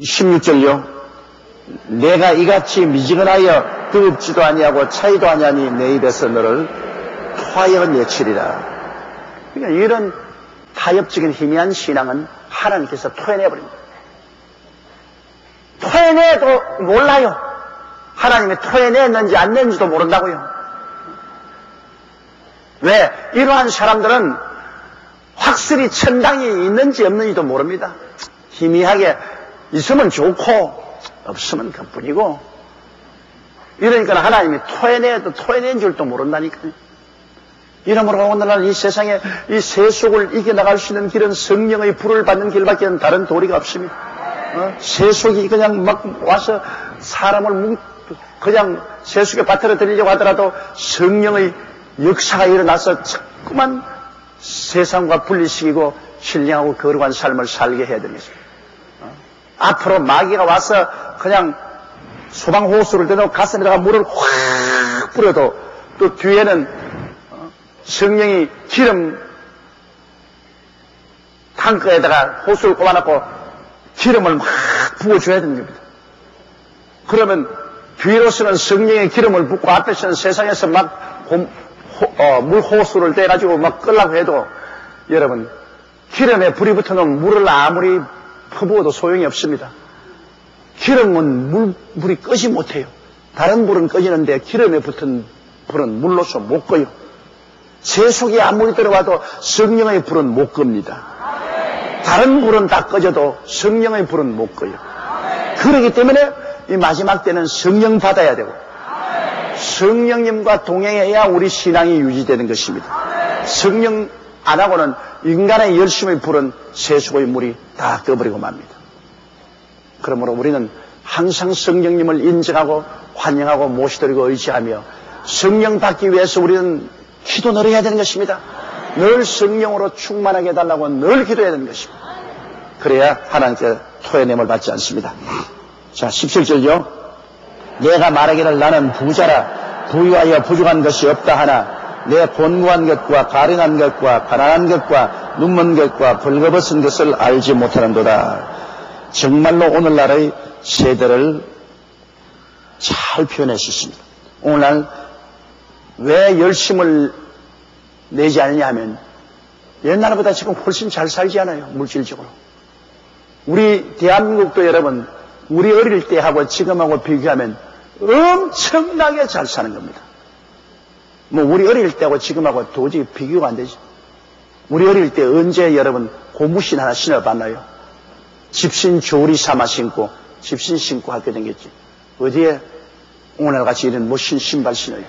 16절요. 내가 이같이 미지근하여 뜨겁지도 아니하고 차이도 아니하니 내 입에서 너를 토하여 내치리라. 그러니까 이런 타협적인 희미한 신앙은 하나님께서 토해내버립니다. 토해내도 몰라요. 하나님이 토해냈는지 안 냈는지도 모른다고요. 왜? 이러한 사람들은 확실히 천당이 있는지 없는지도 모릅니다. 희미하게 있으면 좋고 없으면 그뿐이고, 이러니까 하나님이 토해내도 토해낸 줄도 모른다니까요. 이러므로 오늘날 이 세상에 이 세속을 이겨나갈 수 있는 길은 성령의 불을 받는 길밖에 다른 도리가 없습니다. 세속이 그냥 막 와서 사람을 그냥 세속에 빠뜨려 들이려고 하더라도 성령의 역사가 일어나서 자꾸만 세상과 분리시키고 신령하고 거룩한 삶을 살게 해야 되는 것입니다. 앞으로 마귀가 와서 그냥 소방호수를 대놓고 가슴에다가 물을 확 뿌려도 또 뒤에는 성령이 기름 탱크에다가 호수를 꼽아놓고 기름을 막 부어줘야 되는 겁니다. 그러면 뒤로서는 성령의 기름을 붓고 앞에서는 세상에서 막 물 호수를 떼가지고 막 끌라고 해도 여러분, 기름에 불이 붙어놓은 물을 아무리 퍼부어도 소용이 없습니다. 기름은 물이 끄지 못해요. 다른 불은 꺼지는데 기름에 붙은 불은 물로서 못 꺼요. 세속이 아무리 들어와도 성령의 불은 못 끕니다. 다른 불은 다 꺼져도 성령의 불은 못 꺼요. 그렇기 때문에 이 마지막 때는 성령 받아야 되고 성령님과 동행해야 우리 신앙이 유지되는 것입니다. 성령 안 하고는 인간의 열심의 불은 세속의 물이 다 꺼버리고 맙니다. 그러므로 우리는 항상 성령님을 인정하고 환영하고 모시드리고 의지하며 성령 받기 위해서 우리는 기도 늘 해야 되는 것입니다. 늘 성령으로 충만하게 해달라고 늘 기도해야 되는 것입니다. 그래야 하나님께 토해냄을 받지 않습니다. 자, 17절요. 내가 말하기를 나는 부자라 부유하여 부족한 것이 없다 하나 내 곤고한 것과 가련한 것과 가난한 것과 눈먼 것과 벌거벗은 것을 알지 못하는도다. 정말로 오늘날의 세대를 잘 표현할 수 있습니다. 오늘날 왜 열심을 내지 않느냐 하면 옛날보다 지금 훨씬 잘 살지 않아요. 물질적으로. 우리 대한민국도 여러분 우리 어릴 때하고 지금하고 비교하면 엄청나게 잘 사는 겁니다. 뭐 우리 어릴 때하고 지금하고 도저히 비교가 안 되죠. 우리 어릴 때 언제 여러분 고무신 하나 신어봤나요? 집신 조리 삼아 신고 집신 신고 학교 다녔지. 어디에 오늘같이 이런 멋진 신발 신어요.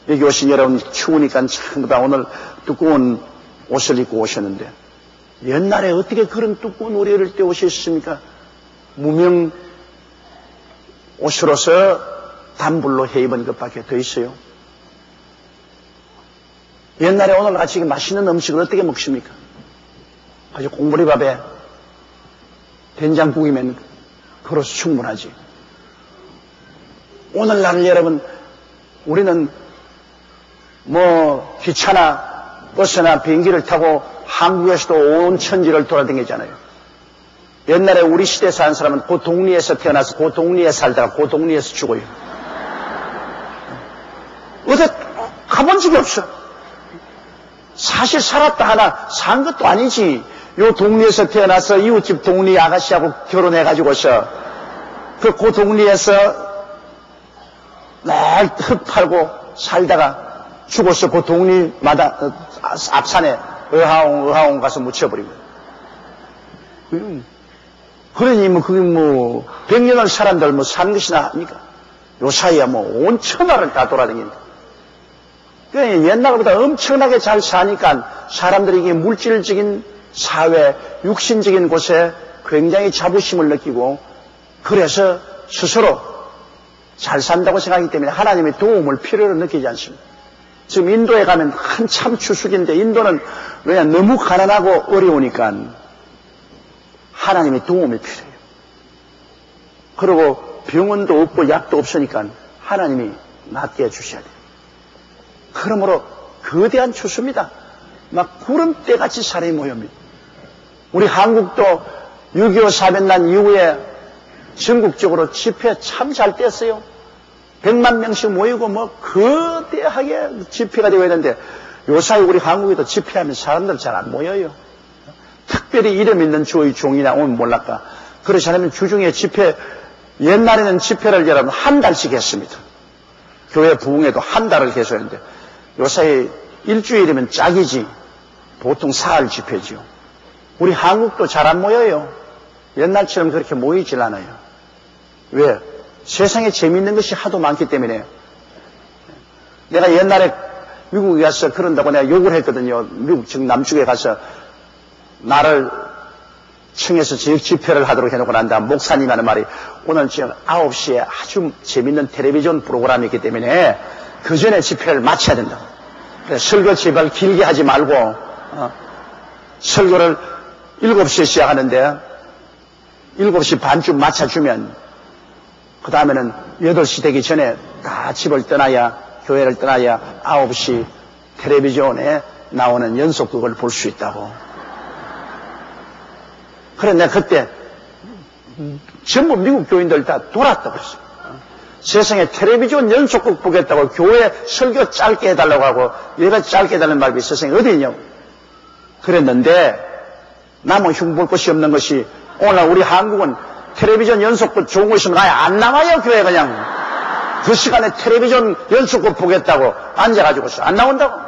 여기 오신 여러분 추우니까 전부 다 오늘 두꺼운 옷을 입고 오셨는데 옛날에 어떻게 그런 두꺼운 우리 어릴 때 옷이 있습니까? 무명 옷으로서 단불로 해 입은 것밖에 더 있어요. 옛날에 오늘같이 맛있는 음식을 어떻게 먹습니까? 아주 공보리밥에 된장국이면 그로서 충분하지. 오늘날 여러분 우리는 뭐 기차나 버스나 비행기를 타고 한국에서도 온 천지를 돌아다니잖아요. 옛날에 우리 시대에 사는 사람은 그 동리에서 태어나서 그 동리에 살다가 그 동리에서 죽어요. 어디 가본 적이 없어. 사실 살았다 하나 산 것도 아니지. 요 동리에서 태어나서 이웃집 동리 아가씨하고 결혼해가지고서 그 동리에서 날 흙 팔고 살다가 죽어서 그 동리마다 앞산에 어하옹 가서 묻혀버리고. 그러니 뭐 그게 뭐 100년을 사람들 뭐 산 것이나 합니까? 요 사이에 뭐 온 천하를 다 돌아다닌다. 그러니 옛날보다 엄청나게 잘 사니까 사람들이 이게 물질적인 사회, 육신적인 곳에 굉장히 자부심을 느끼고 그래서 스스로 잘 산다고 생각하기 때문에 하나님의 도움을 필요로 느끼지 않습니다. 지금 인도에 가면 한참 추수기인데 인도는 왜냐 너무 가난하고 어려우니까 하나님의 도움이 필요해요. 그리고 병원도 없고 약도 없으니까 하나님이 낫게 해주셔야 돼요. 그러므로 거대한 추수입니다. 막 구름대같이 사람이 모여옵니다. 우리 한국도 6.25 사변난 이후에 전국적으로 집회 참 잘 뗐어요. 100만 명씩 모이고 뭐 거대하게 집회가 되고 있는데 요사이 우리 한국에도 집회하면 사람들 잘 안 모여요. 특별히 이름 있는 주의 종이나 오면 몰랄까. 그렇지 않으면 주중에 집회, 옛날에는 집회를 여러분 한 달씩 했습니다. 교회 부흥회도 한 달을 계속 했는데 요사이 일주일이면 짝이지 보통 사흘 집회지요. 우리 한국도 잘 안 모여요. 옛날처럼 그렇게 모이질 않아요. 왜? 세상에 재미있는 것이 하도 많기 때문에. 내가 옛날에 미국에 가서 그런다고 내가 욕을 했거든요. 미국 지금 남쪽에 가서 나를 청해서 집회를 하도록 해놓고 난 다음 목사님 하는 말이 오늘 지금 9시에 아주 재밌는 텔레비전 프로그램이 있기 때문에 그 전에 집회를 마쳐야 된다고. 설교 제발 길게 하지 말고 설교를 7시에 시작하는데 7시 반쯤 맞춰주면 그 다음에는 8시 되기 전에 다 집을 떠나야 교회를 떠나야 9시 텔레비전에 나오는 연속극을 볼 수 있다고. 그래 내가 그때 전부 미국 교인들 다 돌았다고 했어. 세상에 텔레비전 연속극 보겠다고 교회 설교 짧게 해달라고 하고 얘가 짧게 해달라는 말이 세상에 어디 있냐고 그랬는데 남은 흉볼 것이 없는 것이 오늘 우리 한국은 텔레비전 연속극 좋은 거 있으면 아예 안 나와요. 교회 그냥 그 시간에 텔레비전 연속극 보겠다고 앉아가지고서 안 나온다고.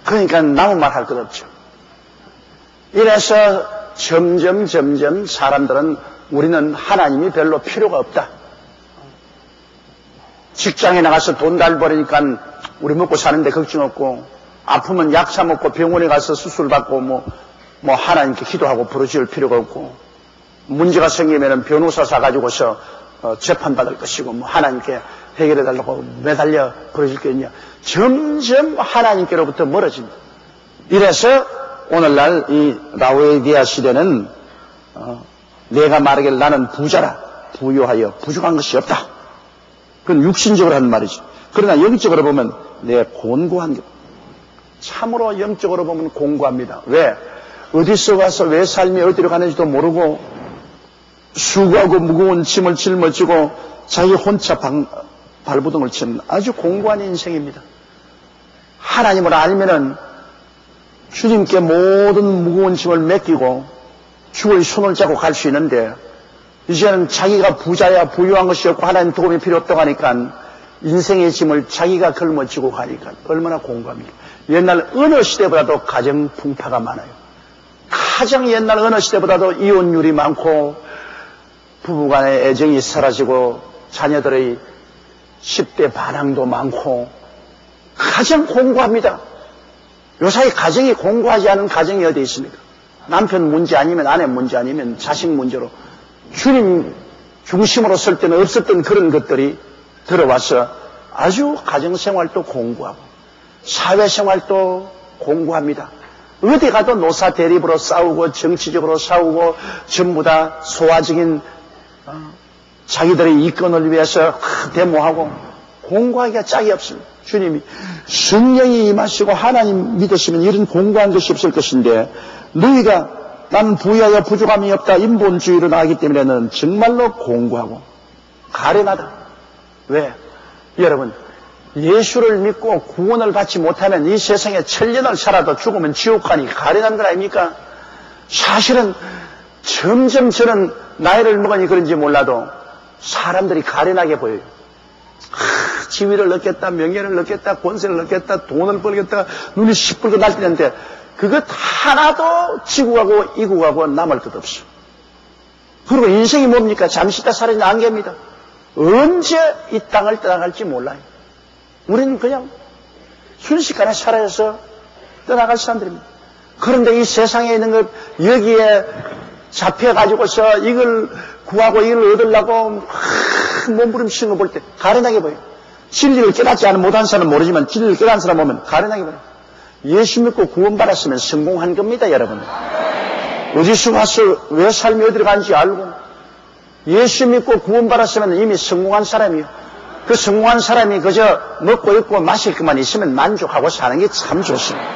그러니까 남은 말 할 것 없죠. 이래서 점점 사람들은 우리는 하나님이 별로 필요가 없다. 직장에 나가서 돈 잘 벌으니까 우리 먹고 사는데 걱정 없고 아프면 약 사 먹고 병원에 가서 수술 받고 뭐 하나님께 기도하고 부르짖을 필요가 없고 문제가 생기면 변호사 사가지고서 재판받을 것이고 뭐 하나님께 해결해달라고 매달려 부르짖을 게 있냐. 점점 하나님께로부터 멀어진다. 이래서 오늘날 이 라오디게아 시대는 내가 말하길 나는 부자라 부유하여 부족한 것이 없다. 그건 육신적으로 하는 말이지. 그러나 영적으로 보면 내 곤고한 것. 참으로 영적으로 보면 공고합니다. 왜? 어디서 와서 왜 삶이 어디로 가는지도 모르고 수고하고 무거운 짐을 짊어지고 자기 혼자 발부둥을 치는 아주 공고한 인생입니다. 하나님을 알면은 주님께 모든 무거운 짐을 맡기고 주의 손을 잡고 갈 수 있는데 이제는 자기가 부자야 부유한 것이 없고 하나님 도움이 필요 없다고 하니까 인생의 짐을 자기가 걸머쥐고 가니까 얼마나 공고합니까. 옛날 어느 시대보다도 가정 풍파가 많아요. 가장 옛날 어느 시대보다도 이혼율이 많고 부부간의 애정이 사라지고 자녀들의 10대 반항도 많고 가장 공고합니다. 요사이 가정이 공고하지 않은 가정이 어디 있습니까? 남편 문제 아니면 아내 문제 아니면 자식 문제로 주님 중심으로 설 때는 없었던 그런 것들이 들어와서 아주 가정생활도 공고하고 사회생활도 공고합니다. 어디 가도 노사 대립으로 싸우고 정치적으로 싸우고 전부 다 소화적인 자기들의 이권을 위해서 데모하고 공고하기가 짝이 없습니다. 주님이 성령이 임하시고 하나님 믿으시면 이런 공고한 것이 없을 것인데 너희가 나는 부유하여 부족함이 없다 인본주의로 나가기 때문에 너는 정말로 공고하고 가련하다. 왜? 여러분 예수를 믿고 구원을 받지 못하면 이 세상에 천년을 살아도 죽으면 지옥 가니 가련한 건 아닙니까? 사실은 점점 저는 나이를 먹으니 그런지 몰라도 사람들이 가련하게 보여요. 지위를 얻겠다, 명예를 얻겠다, 권세를 얻겠다, 돈을 벌겠다, 눈이 시뻘겋게 날뛰는데 그것 하나도 지고 가고 이고 가고 남을 것 없어. 그리고 인생이 뭡니까? 잠시 있다 사라지는 안개입니다. 언제 이 땅을 떠나갈지 몰라요. 우리는 그냥 순식간에 사라져서 떠나갈 사람들입니다. 그런데 이 세상에 있는 것 여기에 잡혀가지고서 이걸 구하고 이걸 얻으려고 몸부림치는 거 볼 때 가련하게 보여요. 진리를 깨닫지 않은 못한 사람은 모르지만 진리를 깨닫는 사람 보면 가련하게 보여요. 예수 믿고 구원받았으면 성공한 겁니다, 여러분. 어디서 와서 왜 삶이 어디로 가는지 알고 예수 믿고 구원받았으면 이미 성공한 사람이요. 그 성공한 사람이 그저 먹고 있고 마실 것만 있으면 만족하고 사는 게 참 좋습니다.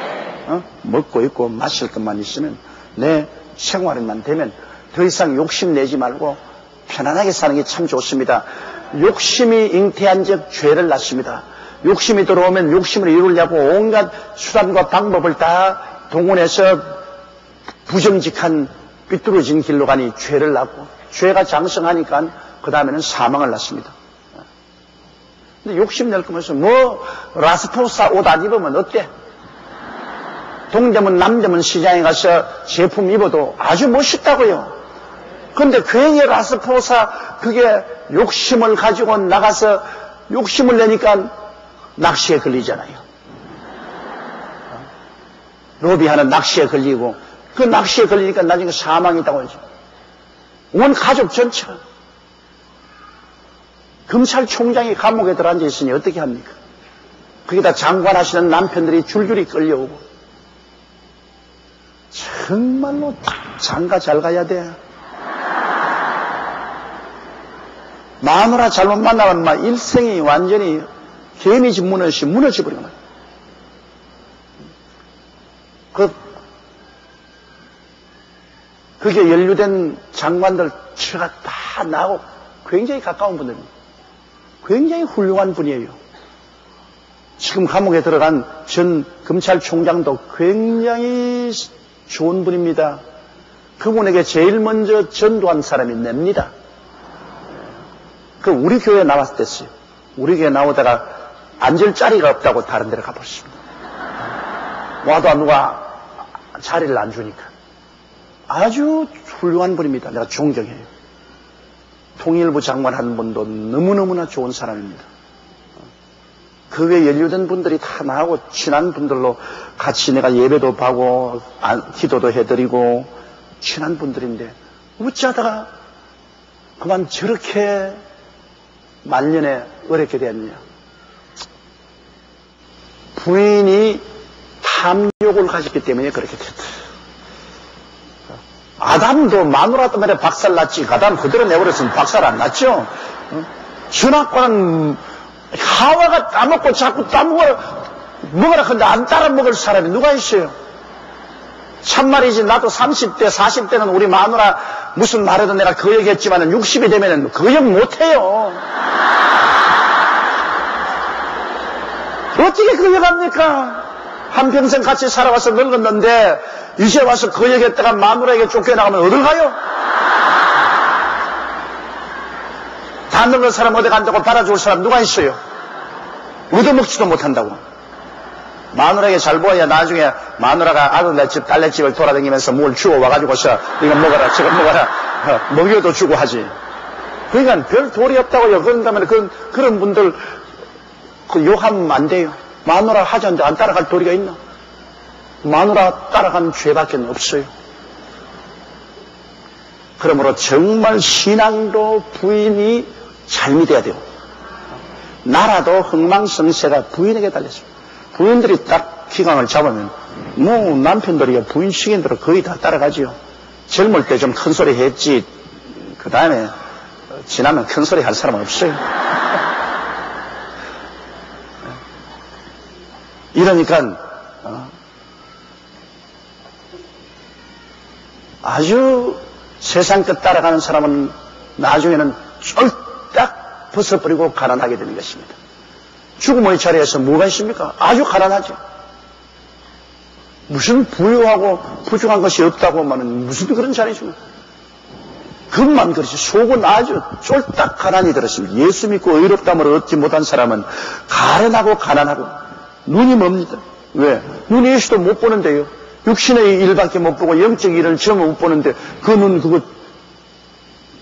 먹고 있고 마실 것만 있으면 내 생활에만 되면 더 이상 욕심내지 말고 편안하게 사는 게 참 좋습니다. 욕심이 잉태한 즉 죄를 낳습니다. 욕심이 들어오면 욕심을 이루려고 온갖 수단과 방법을 다 동원해서 부정직한 삐뚤어진 길로 가니 죄를 낳고, 죄가 장성하니까 그 다음에는 사망을 낳습니다. 근데 욕심낼 거면서 라스포사 옷 안 입으면 어때? 동대문 남대문 시장에 가서 제품 입어도 아주 멋있다고요. 그런데 괜히 라스포사 그게 욕심을 가지고 나가서 욕심을 내니까 낚시에 걸리잖아요. 로비하는 낚시에 걸리고, 그 낚시에 걸리니까 나중에 사망이다고 하죠. 온 가족 전체가. 검찰총장이 감옥에 들어앉아 있으니 어떻게 합니까? 거기다 장관하시는 남편들이 줄줄이 끌려오고. 정말로 장가 잘 가야 돼. 마누라 잘못 만나면 막 일생이 완전히 개미집 무너져버리고 말. 그게 연루된 장관들 처가 다 나하고 굉장히 가까운 분들입니다. 굉장히 훌륭한 분이에요. 지금 감옥에 들어간 전 검찰총장도 굉장히 좋은 분입니다. 그분에게 제일 먼저 전도한 사람이 냅니다. 그 우리 교회에 나왔을 때였어요. 우리 교회에 나오다가 앉을 자리가 없다고 다른 데로 가버렸습니다. 와도 누가 자리를 안 주니까. 아주 훌륭한 분입니다. 내가 존경해요. 통일부 장관 한 분도 너무너무나 좋은 사람입니다. 그 외에 연루된 분들이 다 나하고 친한 분들로 같이 내가 예배도 하고 기도도 해드리고 친한 분들인데 어쩌다가 그만 저렇게 말년에 어렵게 됐냐. 부인이 탐욕을 가졌기 때문에 그렇게 됐다. 아담도 마누라 때문에 박살 났지. 아담 그대로 내버렸으면 박살 안 났죠. 전학과는 하와가 따먹고 자꾸 먹으라 근데 안 따라 먹을 사람이 누가 있어요? 참말이지. 나도 30대 40대는 우리 마누라 무슨 말해도 내가 그 얘기했지만 60이 되면 그 얘기 못해요. 어떻게 그 얘기합니까? 한평생 같이 살아와서 늙었는데 이제 와서 그 얘기했다가 마누라에게 쫓겨나가면 어딜 가요? 다 늙은 사람 어디 간다고 받아줄 사람 누가 있어요? 얻어먹지도 못한다고. 마누라에게 잘 보아야 나중에 마누라가 아들 집 딸네 집을 돌아다니면서 뭘 주워와가지고서 이거 먹어라 저거 먹어라 먹여도 주고 하지. 그러니까 별 도리 없다고요. 그런다면 그런 분들 욕하면 안 돼요. 마누라 하자는데 안 따라갈 도리가 있나? 마누라 따라간 죄밖에 없어요. 그러므로 정말 신앙도 부인이 잘 믿어야 돼요. 나라도 흥망성쇠가 부인에게 달렸습니다. 부인들이 딱 기강을 잡으면 남편들이 부인 시킨 대로 거의 다 따라가지요. 젊을 때 좀 큰 소리 했지 그 다음에 지나면 큰 소리 할 사람은 없어요. 이러니까 아주 세상 끝 따라가는 사람은 나중에는 쫄딱 벗어버리고 가난하게 되는 것입니다. 죽음의 자리에서 뭐가 있습니까? 아주 가난하죠. 무슨 부유하고 부족한 것이 없다고 하면 무슨 그런 자리죠. 그것만 그렇지 속은 아주 쫄딱 가난이 들었습니다. 예수 믿고 의롭다함을 얻지 못한 사람은 가련하고 가난하고 눈이 멉니다. 왜? 눈이 예수도 못 보는데요. 육신의 일밖에 못 보고 영적 일을 전혀 못 보는데 그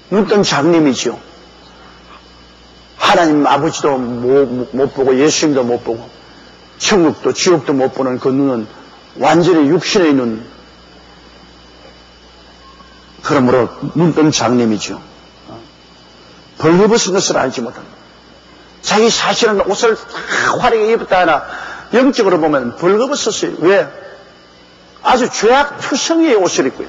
눈뜬 장님이죠. 하나님 아버지도 못 보고 예수님도 못 보고 천국도 지옥도 못 보는 그 눈은 완전히 육신의 눈. 그러므로 눈뜬 장님이죠. 벌거벗은 것을 알지 못합니다. 자기 사실은 옷을 화려하게 입었다 하나 영적으로 보면 벌거벗었어요. 왜? 아주 죄악투성이의 옷을 입고요.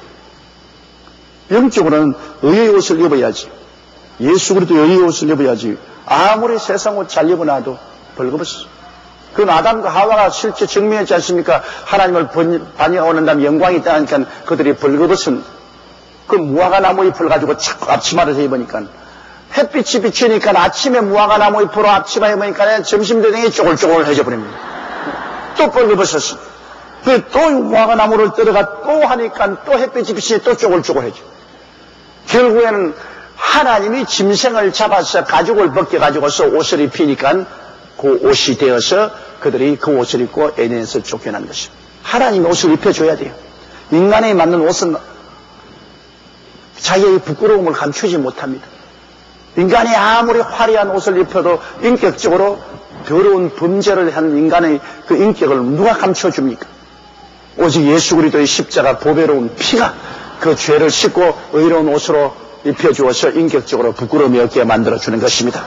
영적으로는 의의 옷을 입어야지. 예수 그리스도 의의 옷을 입어야지. 아무리 세상 옷 잘 입어놔도 벌거벗어. 그 아담과 하와가 실제 증명했지 않습니까? 하나님을 반영하는 다음 영광이 있다니까 그들이 벌거벗은 그 무화과 나무 잎을 가지고 자꾸 앞치마를 입으니까 햇빛이 비치니까 아침에 무화과 나무 잎으로 앞치마 입으니까 점심되더니 쪼글쪼글해져 버립니다. 또 벌거벗었어. 또 무화과 나무를 들어가 또 하니까 또 햇빛이 비치니 또 쪼글쪼글해져. 결국에는 하나님이 짐승을 잡아서 가죽을 벗겨가지고서 옷을 입히니까 그 옷이 되어서 그들이 그 옷을 입고 에덴에서 쫓겨난 것입니다. 하나님이 옷을 입혀줘야 돼요. 인간에 맞는 옷은 자기의 부끄러움을 감추지 못합니다. 인간이 아무리 화려한 옷을 입혀도 인격적으로 더러운 범죄를 한 인간의 그 인격을 누가 감춰줍니까? 오직 예수 그리스도의 십자가 보배로운 피가 그 죄를 씻고 의로운 옷으로 입혀주어서 인격적으로 부끄러움이 없게 만들어주는 것입니다.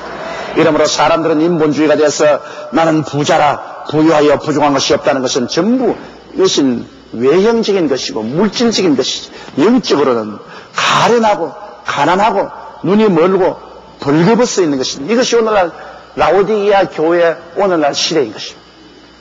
이러므로 사람들은 인본주의가 돼서 나는 부자라 부유하여 부족한 것이 없다는 것은 전부 이것은 외형적인 것이고 물질적인 것이지 영적으로는 가련하고 가난하고 눈이 멀고 벌거벗어 있는 것입니다. 이것이 오늘날 라오디게아 교회 오늘날 시대인 것입니다.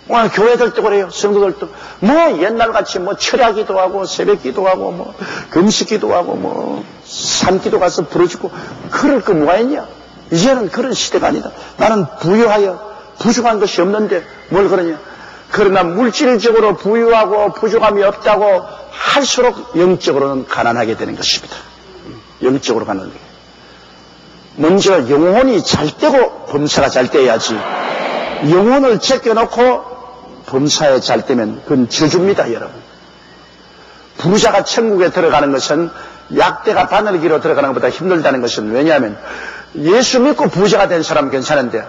오늘 교회들도 그래요. 성도들도 뭐 옛날같이 뭐 철야기도 하고 새벽기도 하고 뭐 금식기도 하고 뭐 산기도 가서 부르짖고 그럴 거 뭐가 있냐. 이제는 그런 시대가 아니다. 나는 부유하여 부족한 것이 없는데 뭘 그러냐. 그러나 물질적으로 부유하고 부족함이 없다고 할수록 영적으로는 가난하게 되는 것입니다. 영적으로 가난하게. 먼저 영혼이 잘 되고 범사가 잘 돼야지. 영혼을 제껴놓고 범사에 잘 되면 그건 저주입니다, 여러분. 부자가 천국에 들어가는 것은 약대가 바늘기로 들어가는 것보다 힘들다는 것은 왜냐하면 예수 믿고 부자가 된 사람은 괜찮은데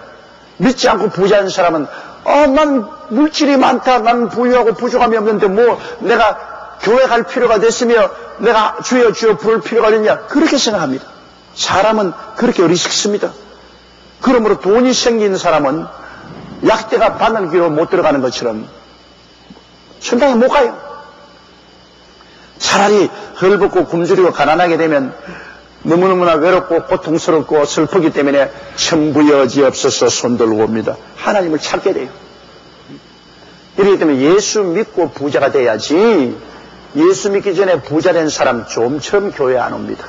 믿지 않고 부자인 사람은 난 물질이 많다. 난 부유하고 부족함이 없는데 뭐 내가 교회 갈 필요가 됐으며 내가 주여 주여 부를 필요가 있냐. 그렇게 생각합니다. 사람은 그렇게 어리석습니다. 그러므로 돈이 생긴 사람은 약대가 바늘기로 못 들어가는 것처럼 천당에 못 가요. 차라리 헐벗고 굶주리고 가난하게 되면 너무너무나 외롭고 고통스럽고 슬프기 때문에 천부여지없어서 손들고 옵니다. 하나님을 찾게 돼요. 이렇기 때문에 예수 믿고 부자가 돼야지 예수 믿기 전에 부자 된 사람 좀처럼 교회 안 옵니다.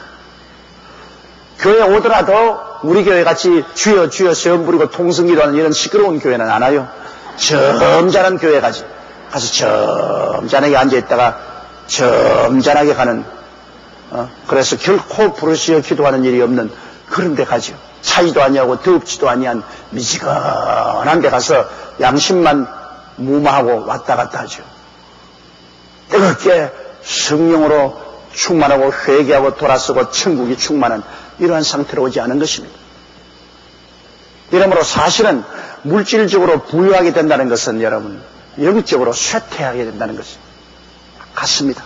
교회 오더라도 우리 교회같이 주여 주여 세움 부리고 통성기도하는 이런 시끄러운 교회는 안 와요. 점잖은 교회 가서 점잖하게 앉아있다가 점잖하게 가는 그래서 결코 부르시어 기도하는 일이 없는 그런 데 가죠. 차이도 아니하고 더웁지도 아니한 미지근한 데 가서 양심만 무마하고 왔다 갔다 하죠. 뜨겁게 성령으로 충만하고 회개하고 돌아서고 천국이 충만한 이러한 상태로 오지 않은 것입니다. 이러므로 사실은 물질적으로 부유하게 된다는 것은 여러분 영적으로 쇠퇴하게 된다는 것입니다. 같습니다.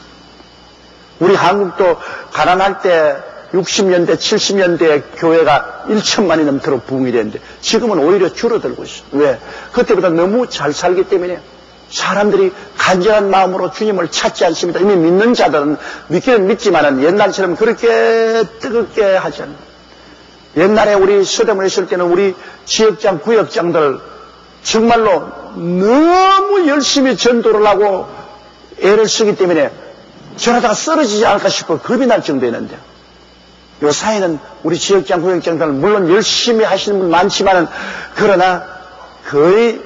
우리 한국도 가난할 때 60년대 70년대에 교회가 1천만이 넘도록 부흥이 됐는데 지금은 오히려 줄어들고 있어요. 왜? 그때보다 너무 잘 살기 때문에 사람들이 간절한 마음으로 주님을 찾지 않습니다. 이미 믿는 자들은 믿기는 믿지만은 옛날처럼 그렇게 뜨겁게 하지 않아요. 옛날에 우리 서대문에 있을 때는 우리 지역장 구역장들 정말로 너무 열심히 전도를 하고 애를 쓰기 때문에 저러다가 쓰러지지 않을까 싶어 겁이 날 정도였는데 요 사이는 우리 지역장 구역장들은 물론 열심히 하시는 분 많지만은 그러나 거의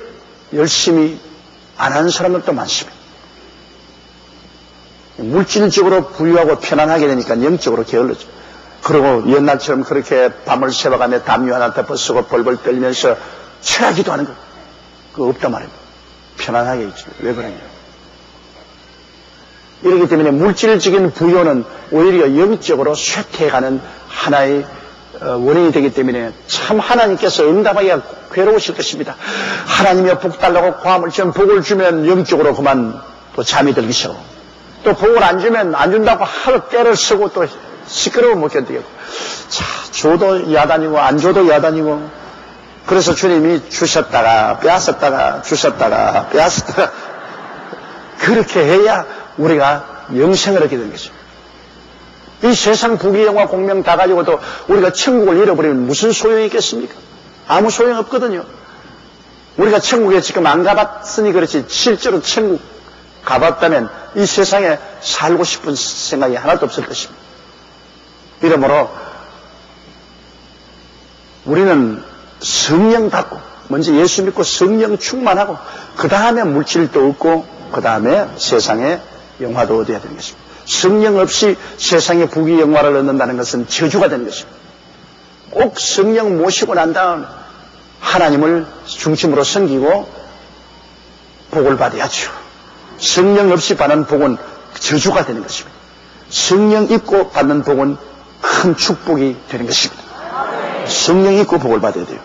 열심히 안 하는 사람들도 많습니다. 물질적으로 부유하고 편안하게 되니까 영적으로 게을러져. 그리고 옛날처럼 그렇게 밤을 새워가며 담요 하나 덮어 쓰고 벌벌 떨면서 취하기도 하는 거 그거 없단 말입니다. 편안하게 있지. 왜 그러냐. 이렇기 때문에 물질적인 부여는 오히려 영적으로 쇠퇴해가는 하나의 원인이 되기 때문에 참 하나님께서 응답하기가 괴로우실 것입니다. 하나님이 복 달라고 고함을 치면 복을 주면 영적으로 그만 또 잠이 들기 싫어. 또 복을 안 주면 안 준다고 하루 때를 쓰고 또 시끄러워 못 견디겠고. 자, 줘도 야단이고 안 줘도 야단이고. 그래서 주님이 주셨다가 빼앗았다가 주셨다가 빼앗았다가 그렇게 해야 우리가 영생을 얻게 되는 것이죠. 이 세상 부귀영화 공명 다 가지고도 우리가 천국을 잃어버리면 무슨 소용이 있겠습니까? 아무 소용 없거든요. 우리가 천국에 지금 안 가봤으니 그렇지 실제로 천국 가봤다면 이 세상에 살고 싶은 생각이 하나도 없을 것입니다. 이러므로 우리는 성령 받고 먼저 예수 믿고 성령 충만하고 그 다음에 물질도 얻고 그 다음에 세상의 영화도 얻어야 되는 것입니다. 성령 없이 세상의 부귀 영화를 얻는다는 것은 저주가 되는 것입니다. 꼭 성령 모시고 난 다음에 하나님을 중심으로 섬기고 복을 받아야죠. 성령 없이 받는 복은 저주가 되는 것입니다. 성령 입고 받는 복은 큰 축복이 되는 것입니다. 성령 입고 복을 받아야 돼요.